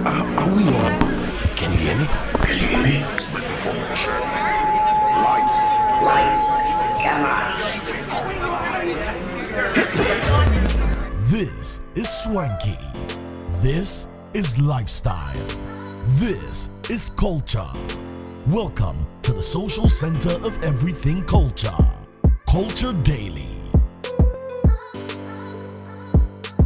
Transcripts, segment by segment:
Are we on? Can you hear me? Can you hear me? Microphone check. Lights, cameras. This is swanky. This is lifestyle. This is culture. Welcome to the social center of everything culture. Culture Daily.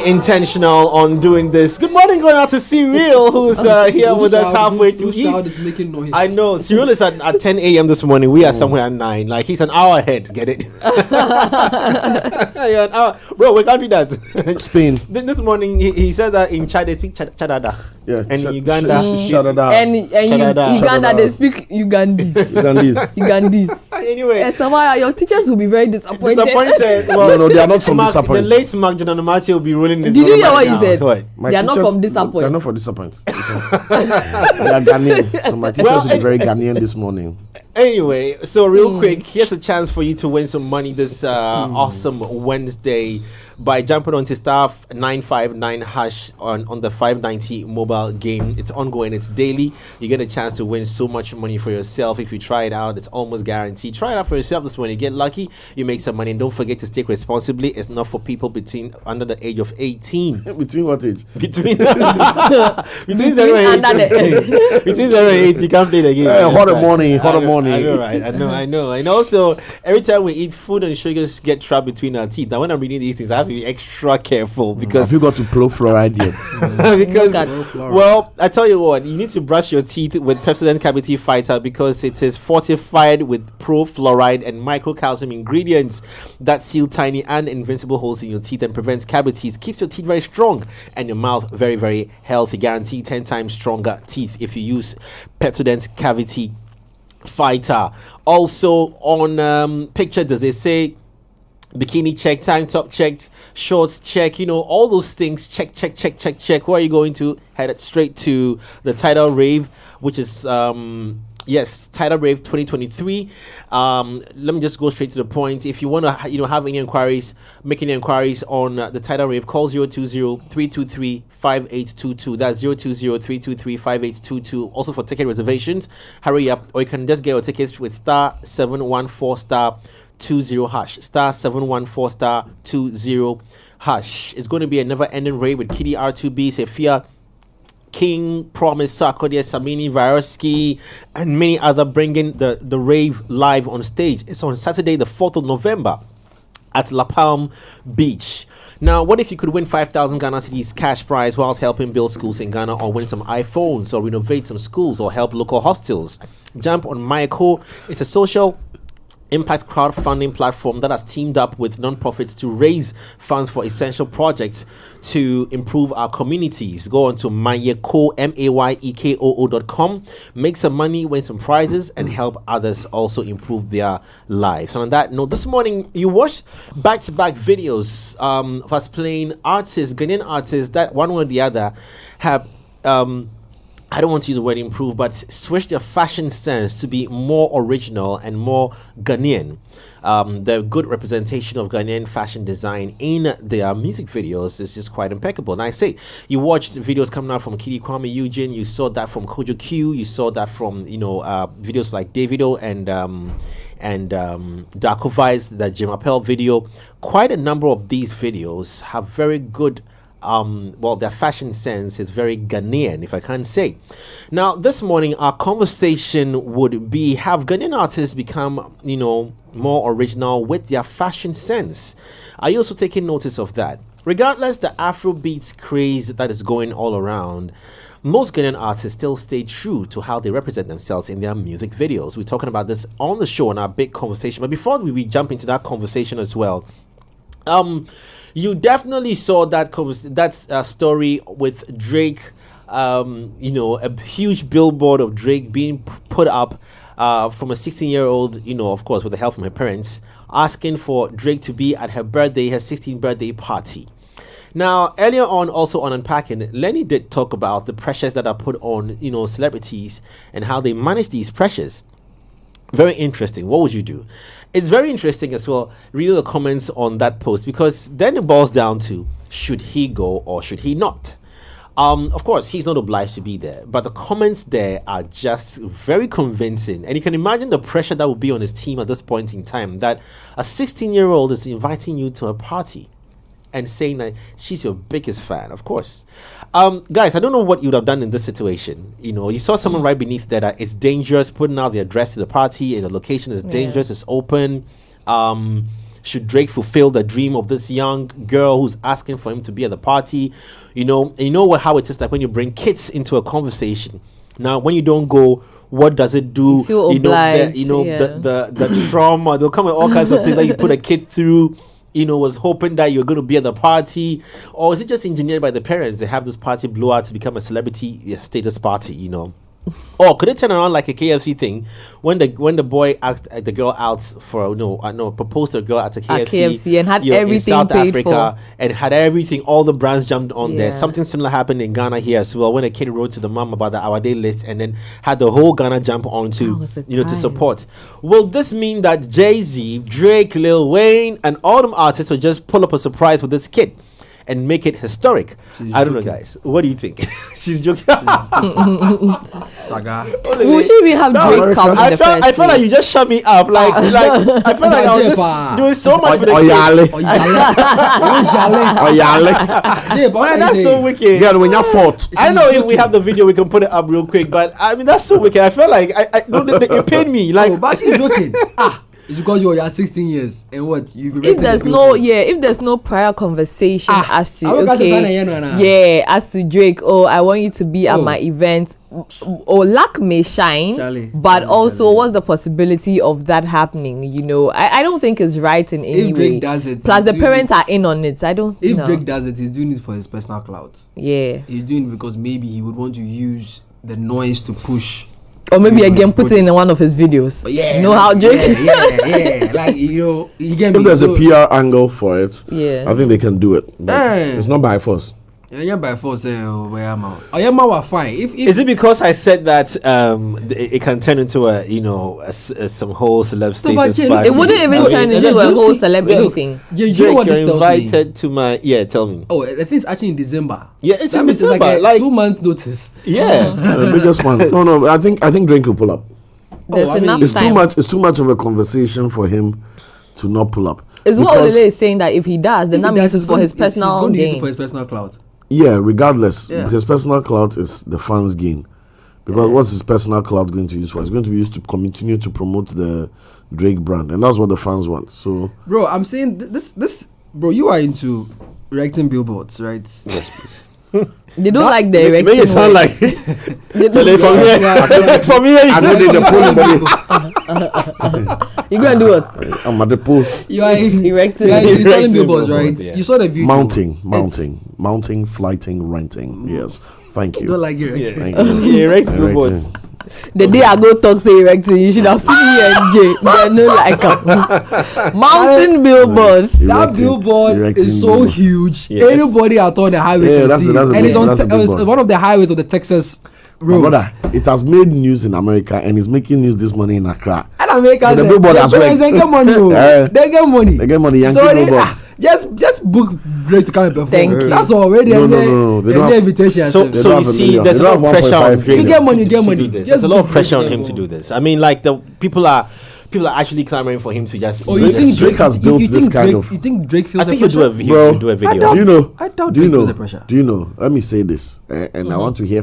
Intentional on doing this. Good morning, going out to Cyril, who's here with us halfway through. Child is making noise. I know Cyril is at 10 a.m. this morning. We are somewhere at 9. Like he's an hour ahead. Get it? Yeah, an hour. Bro, we can't do that. Spain. This morning he said that in Chad they speak Chadada. Yeah, and in Uganda, and Uganda they speak Ugandese. Anyway, and somehow your teachers will be very disappointed. Well, no, they are not from Mark, disappointment. The late Mark Jonathan will be rolling this. Did you hear right what now. he said? What? They are not from disappointment. They are not from disappointment. They are Ghanaian. So my teachers will be very Ghanaian this morning. Anyway, so real quick, here's a chance for you to win some money this awesome Wednesday by jumping onto star 959 hash on the 590 mobile game. It's ongoing, it's daily. You get a chance to win so much money for yourself if you try it out. It's almost guaranteed. Try it out for yourself this morning. Get lucky, you make some money. And don't forget to stake responsibly. It's not for people under the age of 18. Between what age? Between 0 and 8. Between 0 and 8, you can't play the game. Hot morning. I know, right? I know. And also, every time we eat, food and sugars get trapped between our teeth. Now, when I'm reading these things, I have to be extra careful because have you got to pro fluoride yet? because well, I tell you what, you need to brush your teeth with Pepsodent Cavity Fighter because it is fortified with pro fluoride and microcalcium ingredients that seal tiny and invincible holes in your teeth and prevents cavities, keeps your teeth very strong and your mouth very, very healthy. Guarantee 10 times stronger teeth if you use Pepsodent Cavity Fighter. Also on picture, does they say bikini check, tank top check, shorts check, all those things check. Where are you going to? Head straight to the Tidal Rave, which is Tidal Rave 2023. Let me just go straight to the point. If you want to have any inquiries, make any inquiries on the Tidal Rave, call 020-323-5822. That's 020-323-5822. Also for ticket reservations, hurry up, or you can just get your tickets with star 714 star 20 hash, star 714 star 20 hash. It's going to be a never-ending rave with Kitty R2B, Sophia King, Promise, Sarkodia, Samini, Varsky, and many other, bringing the rave live on stage. It's on Saturday, the 4th of November at La Palm Beach. Now, what if you could win 5,000 Ghana cedis cash prize whilst helping build schools in Ghana, or win some iPhones, or renovate some schools, or help local hostels? Jump on Myco. It's a social impact crowdfunding platform that has teamed up with non-profits to raise funds for essential projects to improve our communities. Go on to mayeko, mayekoo.com, make some money, win some prizes, and help others also improve their lives. And on that note, this morning you watched back-to-back videos of us playing artists, Ghanaian artists that one way or the other have I don't want to use the word improve, but switch their fashion sense to be more original and more Ghanaian. The good representation of Ghanaian fashion design in their music videos is just quite impeccable. And I say, you watched videos coming out from Kidi Kwame Eugene, you saw that from Kojo Q, you saw that from videos like Davido and Darko Vibes, the Jim Appel video. Quite a number of these videos have very good their fashion sense is very Ghanaian, if I can't say. Now, this morning, our conversation would be, have Ghanaian artists become, more original with their fashion sense? Are you also taking notice of that? Regardless the Afrobeats craze that is going all around, most Ghanaian artists still stay true to how they represent themselves in their music videos. We're talking about this on the show in our big conversation. But before we jump into that conversation as well, you definitely saw that story with Drake. A huge billboard of Drake being put up from a 16-year-old, of course, with the help from her parents, asking for Drake to be at her 16th birthday party. Now, earlier on, also on Unpacking, Lenny did talk about the pressures that are put on, celebrities and how they manage these pressures. Very interesting. What would you do? It's very interesting as well, reading the comments on that post, because then it boils down to, should he go or should he not? Of course, he's not obliged to be there, but the comments there are just very convincing. And you can imagine the pressure that would be on his team at this point in time, that a 16-year-old is inviting you to a party and saying that she's your biggest fan. Of course. Guys, I don't know what you would have done in this situation. You know, you saw someone right beneath there that it's dangerous, putting out the address to the party, and the location is dangerous, it's open. Should Drake fulfill the dream of this young girl who's asking for him to be at the party? You know, how it is like when you bring kids into a conversation. Now, when you don't go, what does it do? You feel obliged, the trauma. They'll come with all kinds of things that you put a kid through. You know, was hoping that you're going to be at the party, or is it just engineered by the parents? They have this party blow out to become a celebrity status party. You know. Or could it turn around like a KFC thing when the boy asked the girl out for proposed to a girl at a KFC and had everything in South paid Africa for. and had everything, all the brands jumped on there. Something similar happened in Ghana here as well when a kid wrote to the mom about the Our Day list and then had the whole Ghana jump on to to support. Will this mean that Jay-Z, Drake, Lil Wayne and all them artists will just pull up a surprise with this kid and make it historic? I don't know, guys. What do you think? She's joking. Saga. We should even have Drake come in the first I felt like you just shut me up. Like I felt like I was just doing so much for the kid. Man, that's so wicked. Yeah, when you're fought. I know if we have the video, we can put it up real quick. But I mean, that's so wicked. I felt like it paid me. Like, but she's joking. It's because you're 16 years and what you've if there's no prior conversation as to as to Drake, I want you to be at my event, or luck may shine, but also what's the possibility of that happening? You know, I don't think it's right in any way. Drake does it, plus the parents are in on it. If Drake does it, he's doing it for his personal clout. He's doing it because maybe he would want to use the noise to push. Or maybe again put it in one of his videos. You know how Drake. Like you get me. If there's a PR angle for it, I think they can do it. But it's not by force. Yeah, by force. Where am I? Fine. Is it because I said that it can turn into some whole celeb status party? It wouldn't even turn into a whole celebrity thing. You know what this tells me? Invited to my tell me. Oh, I think it's actually in December. Yeah, it's in December. It's like a 2-month notice. Yeah, the biggest one. No, I think Drake will pull up. There's enough it's time. It's too much of a conversation for him to not pull up. It's what Olele is saying, that if he does, then that means it's for his personal gain. He's going to use it for his personal clout. Yeah, regardless, his personal clout is the fans' gain. Because what's his personal clout going to use for? It's going to be used to continue to promote the Drake brand, and that's what the fans want. So, bro, I'm saying this, bro. You are into erecting billboards, right? Yes, please. They don't like the erecting. Make it sound like from here. I know they You gonna do what? I'm at the pool. You are erecting. You are installing billboards, right? Yeah. You saw the video. Mounting, flighting, renting. Yes, thank you. Don't like erecting. Thank you. Erecting billboards. The day I go talk to erecting, you should have seen me and Jay. They no like mountain billboard. That billboard is so huge. Yes. Anybody out on the highway can see it. And it's one of the highways of the Texas roads. Brother, it has made news in America and it's making news this morning in Accra. And America, so the billboard has they get money. They get money. They get money. So just book Drake to come and perform. Thank you. That's already no. They don't have invitation. So you see, there's a lot of pressure on Drake. You get money. There's a lot of pressure on him to do this. I mean, like the people are actually clamoring for him to just. Oh, you think Drake has built this kind of? You think Drake feels? I think he'll do a video. I doubt Drake feels the pressure. Do you know? Let me say this, and I want to hear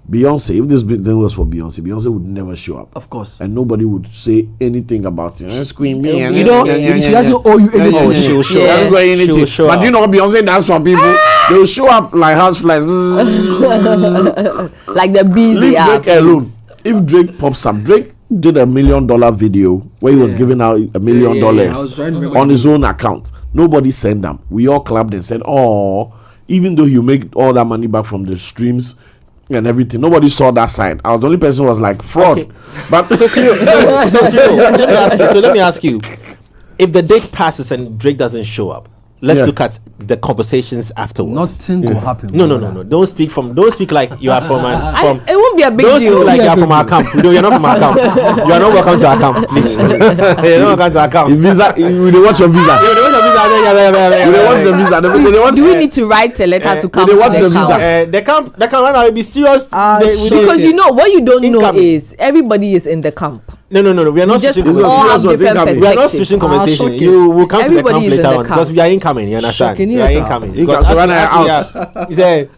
Beyonce. If this thing was for Beyonce would never show up. Of course. And nobody would say anything about it. Scream me. She doesn't owe you anything. Oh, she'll show up. She'll show up. But you know Beyonce does for people. They'll show up like houseflies. Like the bees. Leave Drake alone. If Drake pops up, Drake did $1 million video where he was giving out $1 million on his own account. Nobody sent them. We all clapped and said, "Oh!" Even though you make all that money back from the streams and everything, nobody saw that side. I was the only person who was like fraud. Okay. But so let me ask you, if the date passes and Drake doesn't show up, let's look at the conversations afterwards. Nothing will happen. No. Don't speak like you are from it won't be a big deal. Don't speak like you are from our camp. No, you're not from our camp. You are not welcome to our camp, please. You're not welcome to our camp. Visa, we watch your visa. They watch the visa. Do we need to write a letter to come? They watch the visa. The camp right now will be serious. Because you know what you don't know is everybody is in the camp. No. We are not switching conversation. We are not switching conversation. You will come to the camp later on because we are incoming. You understand? We are incoming. Because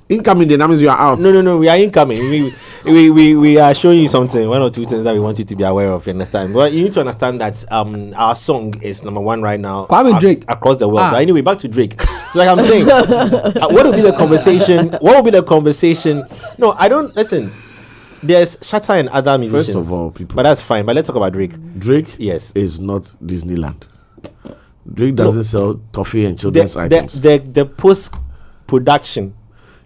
incoming, that means you are out. No. We are incoming. We are showing you something. 1 or 2 things that we want you to be aware of. You understand? But you need to understand that our song is number 1 right now. Drake across the world. But anyway, back to Drake. So like I'm saying, what will be the conversation? What will be the conversation? No, I don't listen. There's Shatta and other musicians. First of all, people. But that's fine. But let's talk about Drake. Drake, yes, is not Disneyland. Drake doesn't sell toffee and children's items. The post production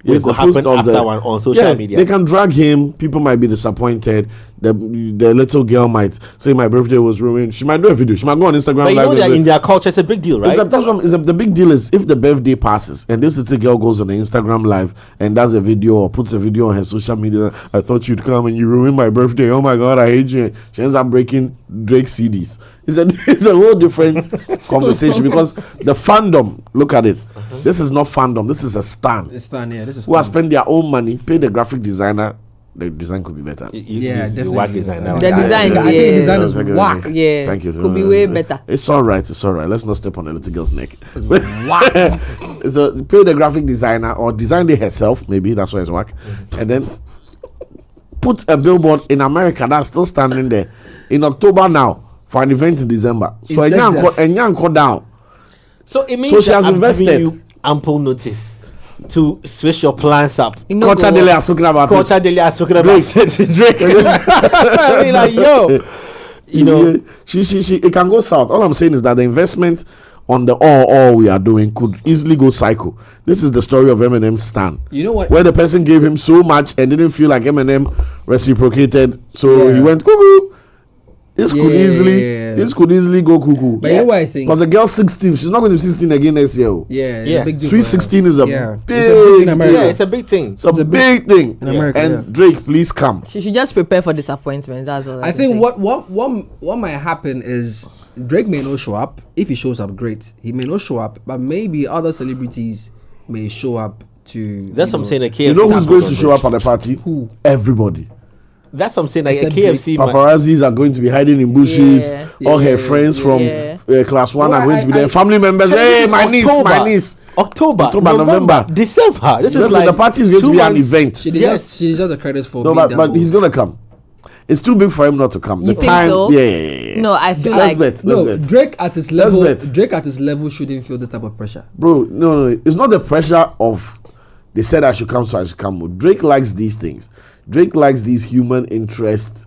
will happen after one on social media. They can drag him. People might be disappointed. The little girl might say my birthday was ruined. She might do a video. She might go on Instagram. But you know that in their culture, it's a big deal, right? The big deal is if the birthday passes and this little girl goes on the Instagram live and does a video or puts a video on her social media. I thought you'd come and you ruined my birthday. Oh my God, I hate you. She ends up breaking Drake CDs. It's a whole different conversation because the fandom. Look at it. This is not fandom. This is a stan. This is who have spent their own money, pay the graphic designer. The design could be better. Definitely. Whack design now. The design, I think the design is whack. Yeah, thank you. Could be way better. It's all right. Let's not step on the little girl's neck. Whack. So pay the graphic designer or design it herself. Maybe that's why it's whack. And then put a billboard in America that's still standing there in October now for an event in December. So a young call down. So it means she has invested. You ample notice to switch your plans up. Culture Daily has spoken about it. Drake. I mean, like, yo, you know, she it can go south. All I'm saying is that the investment on the all we are doing could easily go psycho. This is the story of Eminem's stand. You know what? Where the person gave him so much and didn't feel like Eminem reciprocated, so he went cuckoo. This could easily go cuckoo. But you know what I think? Because the girl's 16, she's not going to be 16 again next year. It's a big deal. Sweet 16 is a big thing. It's a big thing. It's a big thing in America. And Drake, please come. She should just prepare for disappointment. That's all. I think what might happen is Drake may not show up. If he shows up, great. He may not show up, but maybe other celebrities may show up to. That's what I'm saying. You know who's going to show up at the party? Who? Everybody. That's what I'm saying. Like a KFC. Paparazzis are going to be hiding in bushes. All her friends from class 1 are going to be there. Family members. Hey, my niece. October, November, December. This is like the party is going to be an event. She deserves the credits for. No, but he's going to come. It's too big for him not to come. You think so? Yeah. No, I feel let's bet. Drake at his level shouldn't feel this type of pressure. Bro, no. It's not the pressure of they said I should come, so I should come. Drake likes these things. Drake likes these human interest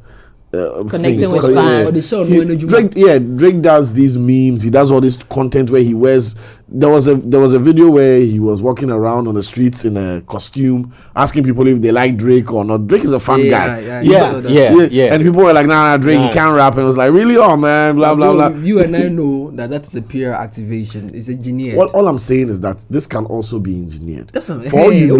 connecting things. with fans. Drake does these memes. He does all this content where he wears. There was a video where he was walking around on the streets in a costume, asking people if they like Drake or not. Drake is a fun guy. Yeah. And people were like, nah, Drake, he can't rap. And it was like, really? Oh man, blah blah blah. You and I know that's a PR activation. It's engineered. All I'm saying is that this can also be engineered. That's what For all you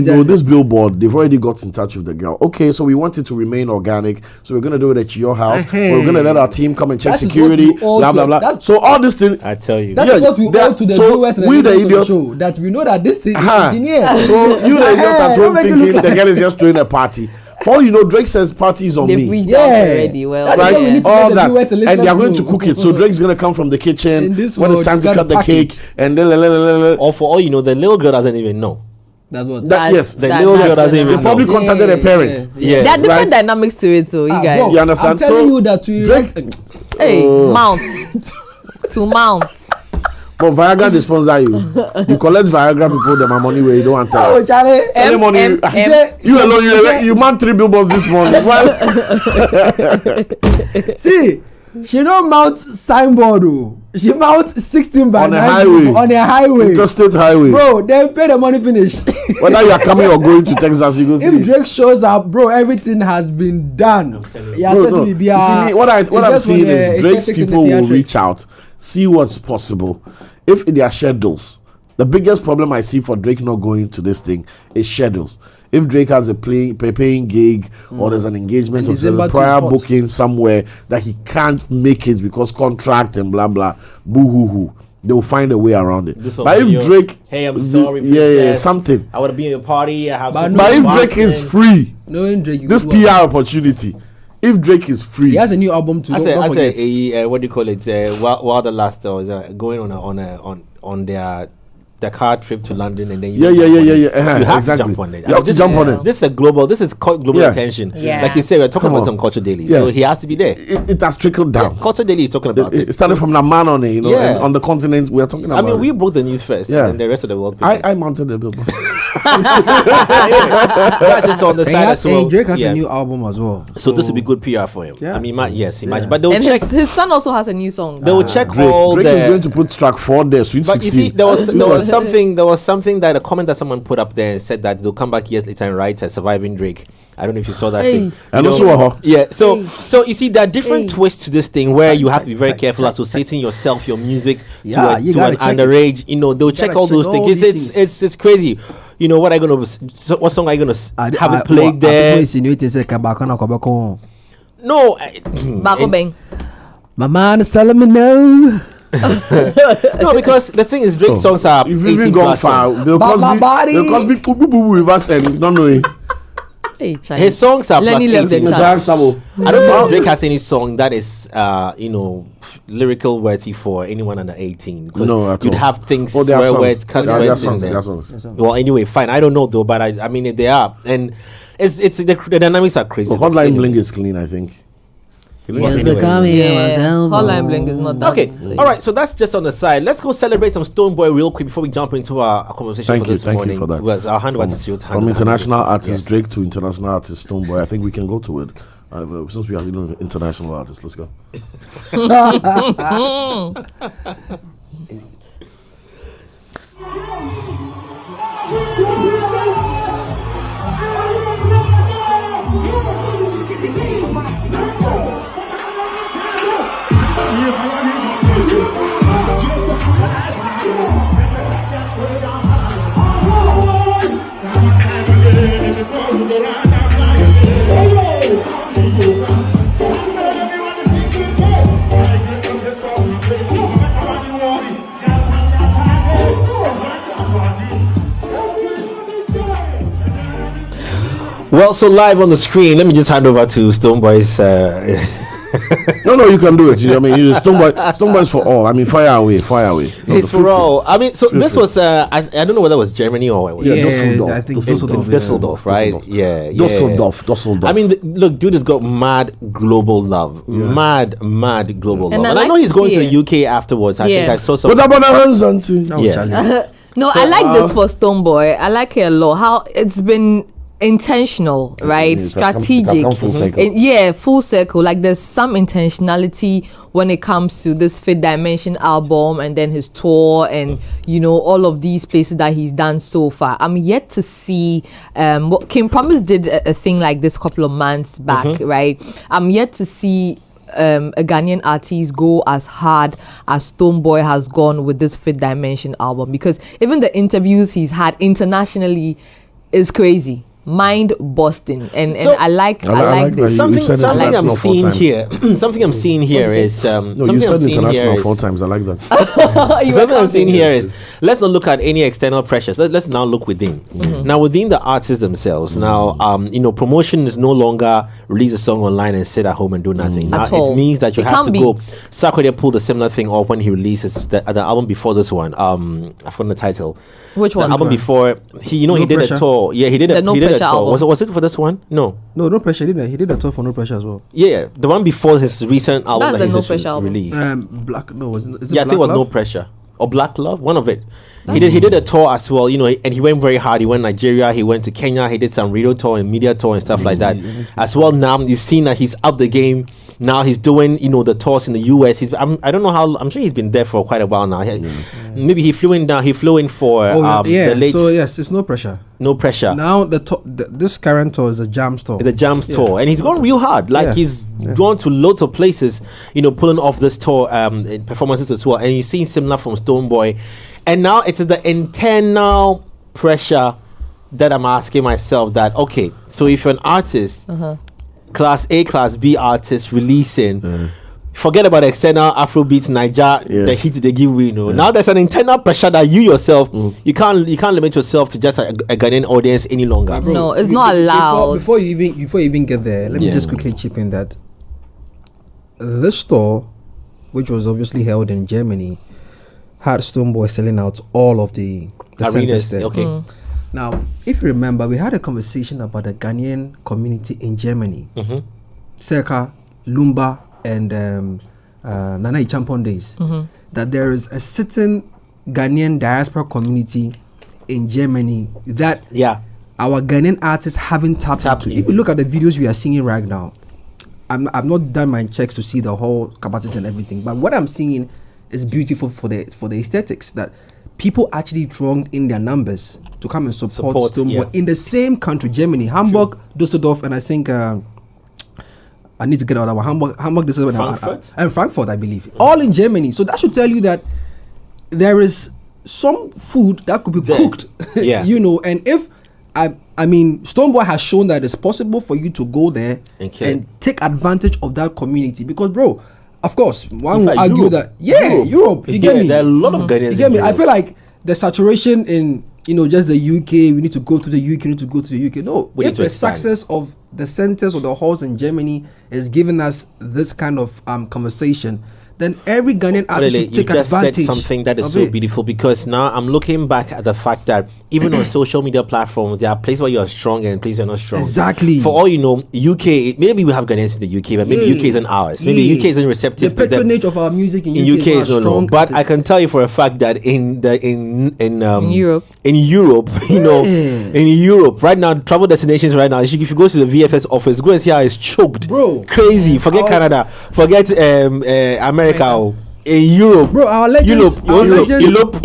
know, this billboard, they've already got in touch with the girl. Okay, so we want it to remain organic. So we're gonna do it at your house. We're gonna let our team come and check security. Blah blah blah. So all this thing, I tell you, that's what we owe to the viewers and the idiots show, that we know that this thing is engineered. So you the idiot at home thinking the girl is just throwing a party. For all you know, Drake says party is on me. They've reached out already. Well, right? All that, and they are going to cook it. So Drake's gonna come from the kitchen when it's time to cut the cake, and then. Or for all you know, the little girl doesn't even know. That's what. The little girl doesn't even know. They probably contacted their parents. There are different dynamics to it, so you guys. You understand? I'm telling you that to Drake. Mount to mount. But Viagra they sponsor you. You collect Viagra people them money where you don't want to tell us. Send money. You alone, you man 3 billboards this morning. See, she don't mount signboard. She mount 16 by 9 on a highway. Interstate highway. Bro, then pay the money finish. Whether you are coming or going to Texas, you go see. If Drake shows up, bro, everything has been done. What I'm seeing is Drake's people will reach out, see what's possible, if there are schedules, the biggest problem I see for Drake not going to this thing is schedules. If Drake has a paying gig or there's an engagement or there's a prior booking somewhere that he can't make it because contract and blah blah, boo hoo hoo, they will find a way around it. But if Drake, hey, I'm sorry, something. I want to be in a party. I have. But if Drake is free, this PR opportunity. If Drake is free, he has a new album too. What do you call it? Wilderlust going on their car trip to London, and then you have to jump on it. You have to jump on it. This is global. This is global attention. Yeah. Like you say, we're talking about some Culture Daily, so he has to be there. It has trickled down. Culture Daily is talking about it. It started from the man on it, and on the continent we are talking about. I mean, we broke the news first, and the rest of the world. I mounted the billboard. That's just on the side as well. Drake has a new album as well, so this will be good PR for him. I mean, imagine. But they'll check. His son also has a new song. They will check Drake is going to put track 4 there, Sweet 16. But you see, there was something that a comment that someone put up there and said that they'll come back years later and write Surviving Drake. I don't know if you saw that thing. And also, so you see, there are different twists to this thing where you have to be very careful associating yourself, your music to an underage. They'll check all those things. It's crazy. What song are you gonna have it played there? No, my man is telling me no. No, because the thing is, Drake songs are. You've even gone far. They'll cause me with us and not knowing. His songs are plus 18. I don't think Drake has any song that is lyrical worthy for anyone under 18. Because you'd have things where words, cuss words in there. Well, anyway, fine. I don't know though, but I mean they are, and it's the dynamics are crazy. Hotline Bling is clean, I think. Hotline Bling is not that. Okay, all right. So that's just on the side. Let's go celebrate some Stonebwoy real quick before we jump into our conversation this morning. Thank you for that. I'll hand over to you. From international artist Drake to international artist Stonebwoy, I think we can go to it. Since we have international artists, let's go. Well, so live on the screen, let me just hand over to Stonebwoy's. No, you can do it. I mean, Stonebwoy's for all. I mean, fire away. It's for all. I mean, so this was I don't know whether it was Germany or Düsseldorf. I think Düsseldorf, right? Yeah. Düsseldorf. I mean, look, dude has got mad global love, mad global love, and I know he's going to the UK afterwards. I think I saw some. But I'm hands on too. No, I like this for Stonebwoy. I like it a lot. How it's been intentional, right? Strategic. Full circle. Full circle. Like there's some intentionality when it comes to this Fifth Dimension album and then his tour and all of these places that he's done so far. I'm yet to see what King Promise did a thing like this a couple of months back, right? I'm yet to see a Ghanaian artist go as hard as Stonebwoy has gone with this Fifth Dimension album, because even the interviews he's had internationally is crazy. Mind busting, and I like this. Something I'm seeing here. Something I'm seeing here is. You said international 4 times. I like that. Something I'm seeing here is, let's not look at any external pressures. Let's now look within. Now within the artists themselves. Now promotion is no longer release a song online and sit at home and do nothing. Now it means that you have to go. Sarkodie pulled a similar thing off when he releases the album before this one. I forgot the title. Which one? The album before he did a tour. Yeah, he did a tour. Was it for this one? No pressure. He did a tour for No Pressure as well. Yeah, the one before his recent album that he just released. Black. No, was it? I think it was No Pressure or Black Love. One of it. He did a tour as well, and he went very hard. He went Nigeria, he went to Kenya, he did some radio tour and media tour and stuff like that as well. Now you've seen that he's up the game Now he's doing, the tours in the US. I don't know how. I'm sure he's been there for quite a while now. Maybe he flew in down. He flew in for the late. So yes, it's no pressure. No pressure. Now this current tour is a Jams tour. The Jams tour, and he's gone real hard. Like he's gone to loads of places, pulling off this tour performances as well. And you've seen similar from Stonebwoy, and now it is the internal pressure that I'm asking myself. That okay, so if you're an artist, class A, class B artist releasing. Forget about the external Afrobeats, Niger, the hit they give you. Now there's an internal pressure that you yourself you can't limit yourself to just a Ghanaian audience any longer. Bro, no, it's not allowed. Before you even get there, let me just quickly chip in that this tour, which was obviously held in Germany, had Stonebwoy selling out all of the arenas there. Okay. Now, if you remember, we had a conversation about the Ghanaian community in Germany, Seka, Lumba, and Nana Champon days, that there is a certain Ghanaian diaspora community in Germany that our Ghanaian artists haven't tapped into. If you look at the videos we are seeing right now, I've not done my checks to see the whole capacities and everything, but what I'm seeing is beautiful for the aesthetics, that people actually thronged in their numbers to come and support Stonebwoy in the same country, Germany, Hamburg, Düsseldorf, and I think I need to get out of Hamburg, Düsseldorf, Frankfurt, and Frankfurt, I believe, all in Germany. So that should tell you that there is some food that could be cooked, and if I mean, Stonebwoy has shown that it's possible for you to go there and take advantage of that community, because, bro, of course, one will argue that Europe, you get me? There are a lot of Ghanaians. You get me? I feel like the saturation in just the UK, we need to go to the UK, No, if the success of the centers or the halls in Germany is giving us this kind of conversation, then every Ghanaian artist should take advantage. You just said something that is so beautiful, because now I'm looking back at the fact that even on social media platforms, there are places where you are strong and places you're not strong. Exactly. For all you know, UK, maybe we have Ghanaians in the UK, but maybe UK isn't ours. Maybe UK isn't receptive. The patronage of our music in UK is not strong. But I can tell you for a fact that in Europe, in Europe right now, travel destinations right now, if you go to the VFS office, go and see how it's choked, bro. Crazy. Forget Canada. Forget America. In Europe, bro, our legends, Europe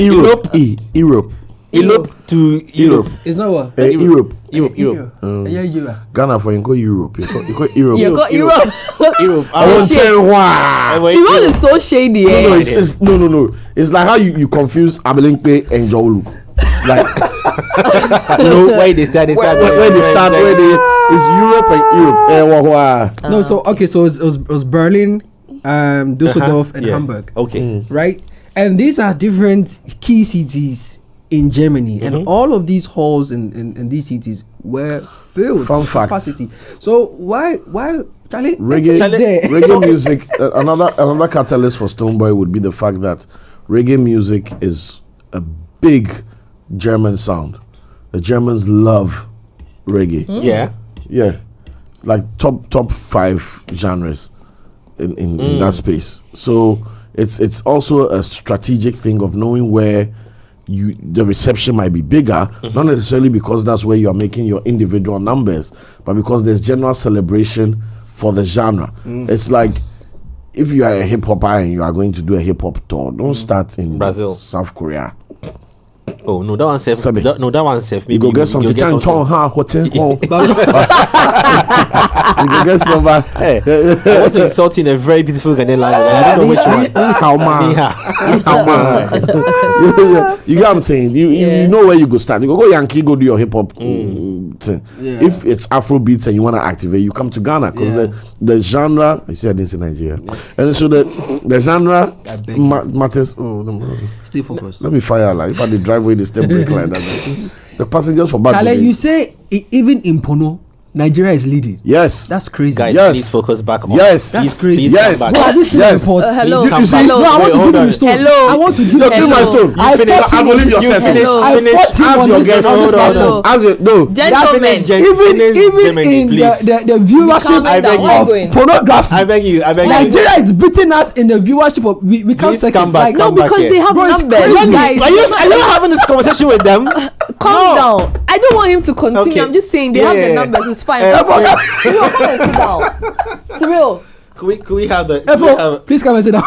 to Europe. It's not what? Europe. Ghana for you go Europe. You go Europe. You go Europe. I won't tell why. Simon is so shady. No. It's like how you confuse Abelimpe and Jolu. It's like where they start. It's Europe and Europe. No, so it was Berlin, Düsseldorf, and Hamburg. Okay. Right? And these are different key cities in Germany, and all of these halls in these cities were filled to capacity. So why Charlie? Reggae music. Another catalyst for Stonebwoy would be the fact that reggae music is a big German sound. The Germans love reggae. Yeah, like top 5 genres in that space. So it's also a strategic thing of knowing where the reception might be bigger, not necessarily because that's where you are making your individual numbers, but because there's general celebration for the genre. It's like if you are a hip hopper and you are going to do a hip hop tour, don't start in Brazil, South Korea. Oh no, that one's safe. That one's safe. You go get some hotel. You go get some. Hey, I want to insult you in a very beautiful Ghanaian language. I don't know which one. You get what I'm saying? You know where you go start. You go Yankee, go do your hip hop thing. If it's Afro beats and you want to activate, you come to Ghana, because the genre. I said this in Nigeria, and so the genre matters. Stay focused. Let me fire like if I did driveway the step brake like that. The passengers for bad. You say even in Pono, Nigeria is leading. Yes, that's crazy. Guys, please focus back on. Yes, that's crazy. Yes, have you seen the reports? Hello. No, I want to give him a stone. I want to give him my stone. I believe yourself. I fought him on this. Gentlemen, even in the viewership of pornography, I beg you. Nigeria is beating us in the viewership of we can't come back. No, because they have numbers, guys. Are you having this conversation with them? Calm down. I don't want him to continue. I'm just saying they have the numbers. It's fine. Cyril, come and sit down. Cyril, Could we have the? Efo, please come and sit down.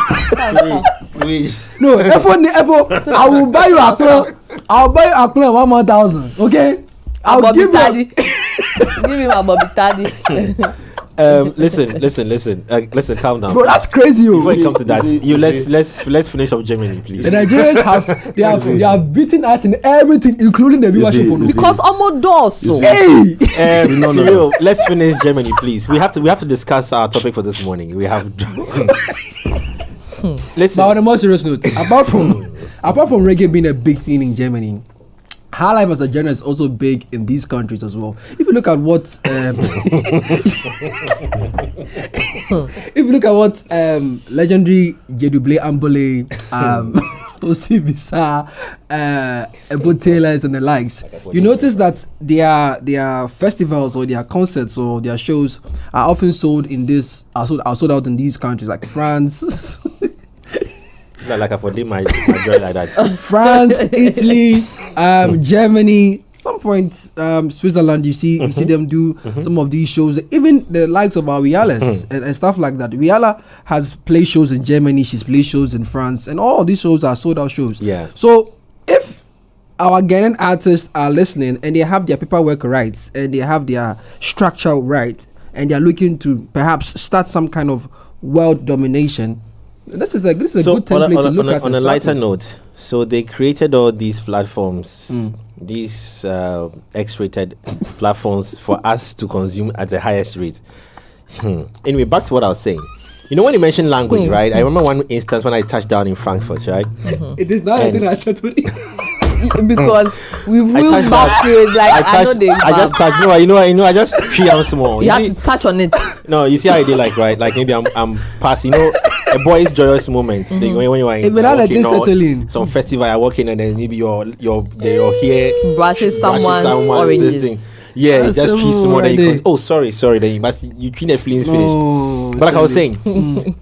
No, Efo, I will buy you a clone. I'll buy you a clone 1,000. Okay, I'll give you. Give him a Bobby Taddy. Listen, calm down. Bro, that's crazy. Before you come to that, let's finish up Germany, please. The Nigerians they have beaten us in everything, including the viewership. Because almost does so. Hey, let's finish Germany, please. We have to discuss our topic for this morning. We have. Listen. But on a more serious note, apart from reggae being a big thing in Germany, high life as a genre is also big in these countries as well. If you look at what legendary Jedoublé Ambole, Osi Bisa, Ebo Taylors and the likes, you notice that their festivals or their concerts or their shows are often sold sold out in these countries like France. Like I forget my joy like that. France, Italy, Germany, some point Switzerland. You see them do some of these shows. Even the likes of our Riales and stuff like that. Riala has played shows in Germany. She's played shows in France, and all of these shows are sold out shows. Yeah. So if our Ghanaian artists are listening and they have their paperwork rights and they have their structure right and they are looking to perhaps start some kind of world domination. This is a good template to look at. On a lighter note, so they created all these platforms, these X-rated platforms for us to consume at the highest rate. Anyway, back to what I was saying. You know when you mentioned language, right? I remember one instance when I touched down in Frankfurt, right? It is not anything I said to you. Because we wheeled back to it like I know they. I just touched. No, I just pee out small. You have to touch on it. No, you see how I did, like, right? Like maybe I'm passing. A boy's joyous moments. When you are in some festival, I walk in and then maybe your hair brushes someone's oranges. Yeah, you just treat someone that you can. Oh, sorry. Then but you treat the feelings finish. But like I was saying,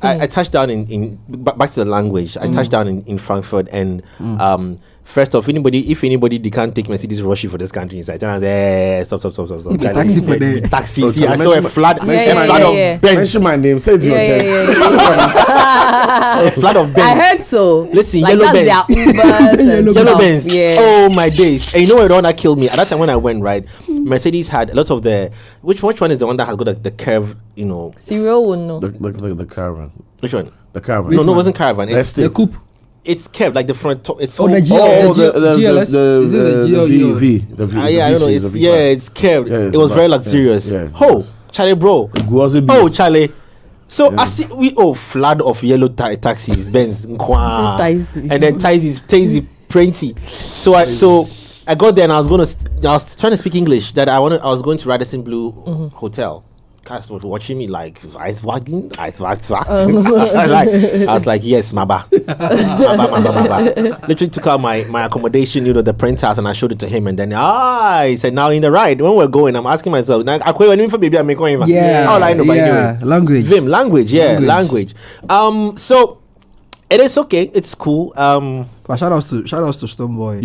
I touched down in back to the language. I touched down in Frankfurt and first off, if anybody they can't take Mercedes Roshi for this country inside, then I say, stop. Taxi for the taxi. See, I saw a flood of Benz. Mention my name. Say it to your chest. A flood of Benz. I heard so. Listen, like yellow Benz. Yellow Benz. Yeah. Oh my days! And you know what one that killed me? At that time when I went, right, Mercedes had a lot of the. Which one is the one that has got the curve? You know. Serial one no. The Caravan. Which one? The Caravan. No, it wasn't Caravan. It's the coupe. It's curved like the front top. It's the GLS. Is it the V? The V. I don't know. It's curved. Yeah, it was very luxurious. Charlie, bro. Oh, Charlie. So I see we flood of yellow taxis, Benz, and then Taisy, Prenty. So I got there and I was trying to speak English. That I was going to Radisson Blue Hotel. Cast was watching me like ice wagging. I was like, yes, maba. Literally took out my accommodation, the printouts, and I showed it to him. And then he said, now in the ride, when we're going, I'm asking myself, now language. So it is okay. It's cool. But shout out to Stonebwoy.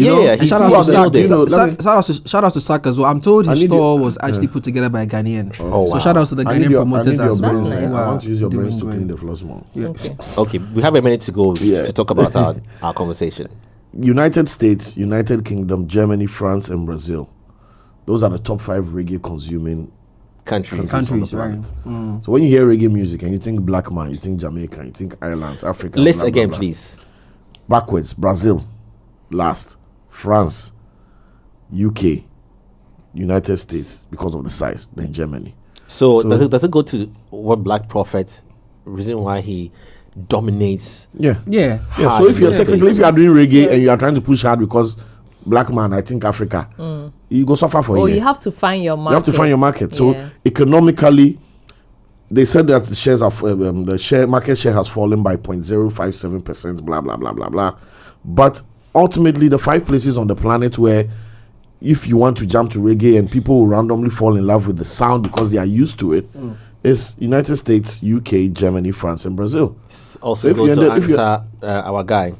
Shout out to Saga as well. I'm told his store was actually put together by a Ghanaian. So shout out to the Ghanaian promoters as well. Nice. I want to use your brains to clean the floors more. Yeah. Okay, we have a minute to go to talk about our conversation. United States, United Kingdom, Germany, France, and Brazil. Those are the top 5 reggae consuming countries on the planet. Right. So when you hear reggae music and you think Black Man, you think Jamaica, you think Ireland, Africa. List blah, again, blah, blah. please. Backwards: Brazil, last, France, UK, United States because of the size, then Germany. So does it go to what Black Prophet reason why he dominates? Yeah. So if you're technically if you are doing reggae and you are trying to push hard because Black Man, I think Africa, you go suffer for you have to find your market. You have to find your market. So economically, they said that the shares of market share has fallen by 0.057%. Blah blah blah blah blah. But ultimately, the 5 places on the planet where, if you want to jump to reggae and people will randomly fall in love with the sound because they are used to it, is United States, UK, Germany, France, and Brazil. Also, goes to answer our guy,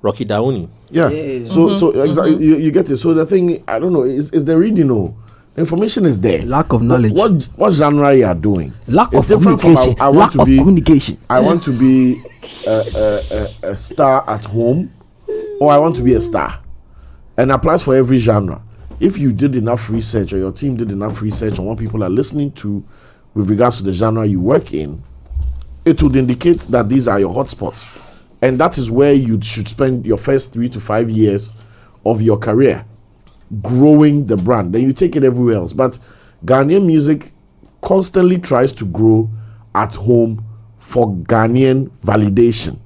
Rocky Dauni. Yeah. So exactly, you get it. So the thing, I don't know, is the regional. Information is there. Lack of knowledge. What genre you are doing? Lack of communication. Lack of communication. I want to be a star at home, or I want to be a star, and applies for every genre. If you did enough research, or your team did enough research on what people are listening to with regards to the genre you work in, it would indicate that these are your hotspots, and that is where you should spend your first 3 to 5 years of your career growing the brand. Then you take it everywhere else. But Ghanaian music constantly tries to grow at home for Ghanaian validation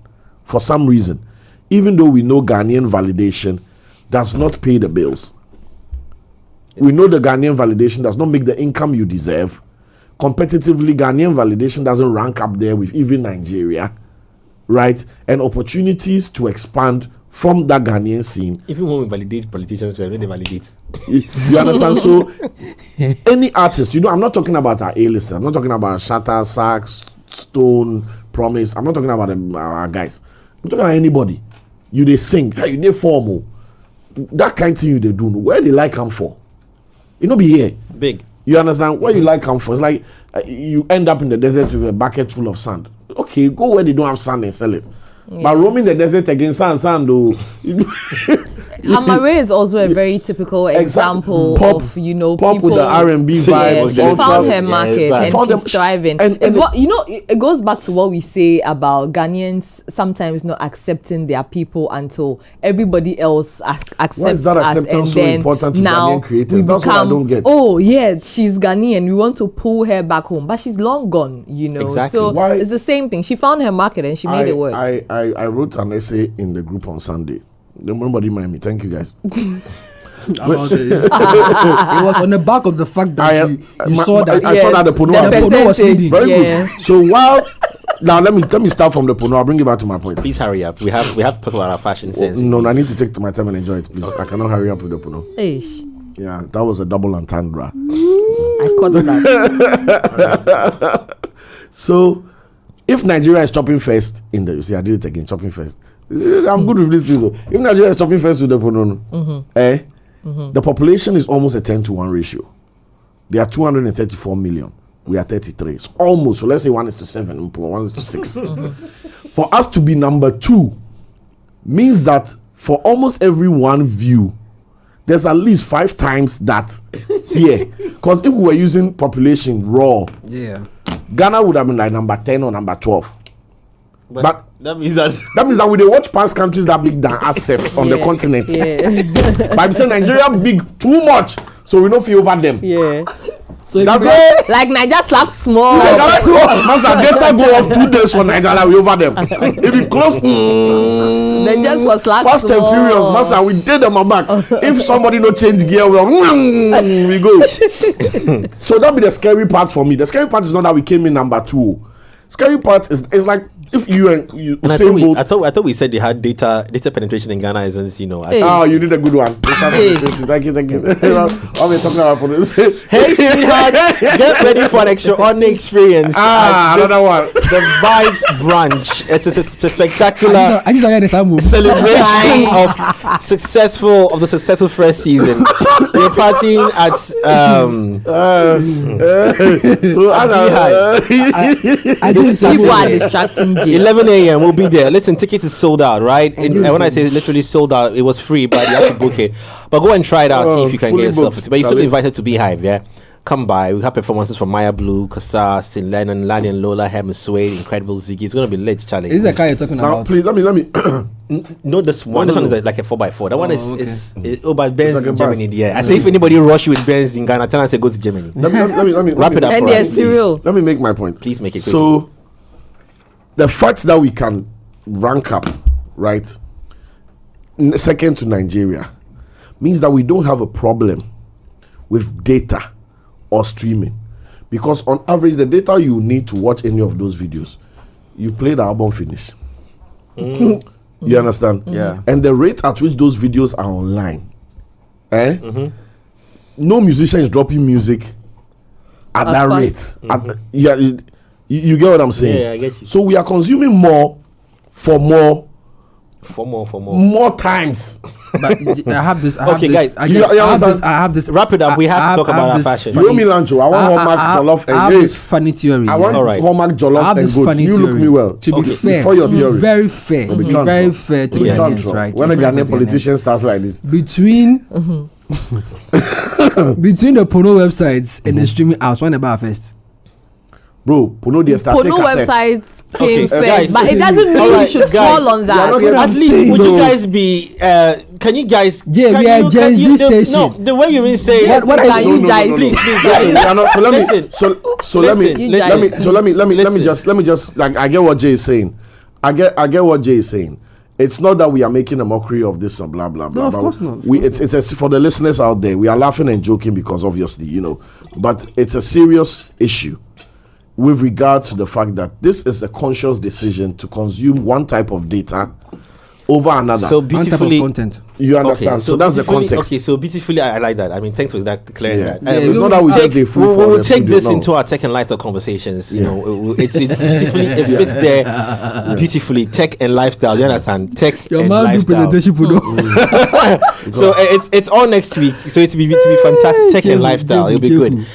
for some reason, even though we know Ghanaian validation does not pay the bills. We know the Ghanaian validation does not make the income you deserve. Competitively, Ghanaian validation doesn't rank up there with even Nigeria, right? And opportunities to expand from that Ghanaian scene. Even when we validate politicians, we already validate. You understand? So, any artist, I'm not talking about our A-lister. I'm not talking about Shatta, Sax, Stone, Promise. I'm not talking about our guys. I'm talking about anybody. They sing. Hey, they formal. That kind of thing they do. Where they like come for? Be here. Big. You understand? Where you like come for? It's like you end up in the desert with a bucket full of sand. Okay, go where they don't have sand and sell it. Yeah. But roaming the desert against sand though. Amare is also a very typical example pop, of pop people with the R&B vibe. She found her market and she's thriving. And it goes back to what we say about Ghanaians sometimes not accepting their people until everybody else accepts Why is that acceptance so important to Ghanaian creators? That's what I don't get. Oh yeah, she's Ghanaian. We want to pull her back home, but she's long gone. Exactly. So it's the same thing. She found her market and she made it work. I wrote an essay in the group on Sunday. Nobody mind me. Thank you guys. It was on the back of the fact that you saw that. I saw that the Pono was leading. Very good. So now let me start from the Pono. I'll bring you back to my point. Please hurry up. We have to talk about our fashion sense. No, I need to take my time and enjoy it, please. I cannot hurry up with the Pono. Eish. Yeah, that was a double entendre. I caught that. So, if Nigeria is chopping first I did it again, chopping first. I'm good with this thing. If Nigeria is chopping first with the Pono, the population is almost a 10-to-1 ratio. There are 234 million. We are 33. It's almost. So let's say 1:7, 1:6. For us to be number 2 means that for almost every one view, there's at least 5 times that here. Because if we were using population raw, Ghana would have been like number 10 or number 12. But that means that we they watch past countries that big than us on the continent. But I'm saying Nigeria big too much, so we don't feel over them. Yeah. So that's it. Like Nigeria slap small. Once our data go off 2 days for Nigeria, we over them. If we close, then just for slap Fast and Furious, master, we did them back. If somebody no change gear, we go. So that be the scary part for me. The scary part is not that we came in number 2. Scary part is like if you and I thought we said they had data penetration in Ghana isn't you did a good one. Data penetration. Thank you. I'll be talking about this. Hey sweetheart, get ready for an extraordinary experience. Another one. The Vibes Brunch. It's a spectacular celebration of the successful first season. We're partying at people are distracting. 11 a.m. we'll be there. Listen, tickets is sold out, right? When I say literally sold out, it was free, but you have to book it. But go and try it out, see if you can get yourself. But you're still invited to Beehive, yeah? Come by. We have performances from Maya Blue, Kasa, Sin Lennon, Lani and Lola, Hem Sway, Incredible Ziggy. It's going to be lit, Charlie. This is the car you're talking about. Please, let me. No, this one. This one is like a 4x4. That one is but Benz in Germany. Yeah, I say if anybody rush you with Benz in Ghana, tell us to go to Germany. Let me wrap it up and for us, please. Let me make my point. Please make it quick. So, the fact that we can rank up, right, second to Nigeria, means that we don't have a problem with data or streaming, because on average, the data you need to watch any of those videos, you play the album finish. You understand? Yeah. And the rate at which those videos are online, no musician is dropping music at that rate. You get what I'm saying? Yeah, I get you. So we are consuming more for more For more. More times. But I have this. Guys, I have this. Wrap it up. We have to talk about our fashion. You owe me lunch. I want Hallmark jollof and I have this funny theory. I want Hallmark jollof and good. You look me well. To be fair, for your theory. Very fair. To be very fair to the audience, right? When a Ghanaian politician starts like this. Between the porno websites and the streaming apps, when about first? Bro, porno websites came first, but it doesn't mean you should fall on that. At least, would you guys be? Can you guys? We are Gen Z station. No, the way you been saying. What are you guys? Please. Let me just like I get what Jay is saying. I get what Jay is saying. It's not that we are making a mockery of this or blah blah blah. No, of course not. It's for the listeners out there. We are laughing and joking because obviously, but it's a serious issue with regard to the fact that this is a conscious decision to consume one type of data over another. So beautifully, one type of content. You understand? Okay, so that's the context. Okay, so beautifully, I like that. I mean, thanks for that clearing that. It's not that we take the food. We will take this into our tech and lifestyle conversations. You know, it's beautifully, it fits there beautifully. Tech and lifestyle. You understand? Tech and lifestyle. So it's all next week. So it's be fantastic. Tech and lifestyle. It'll be good.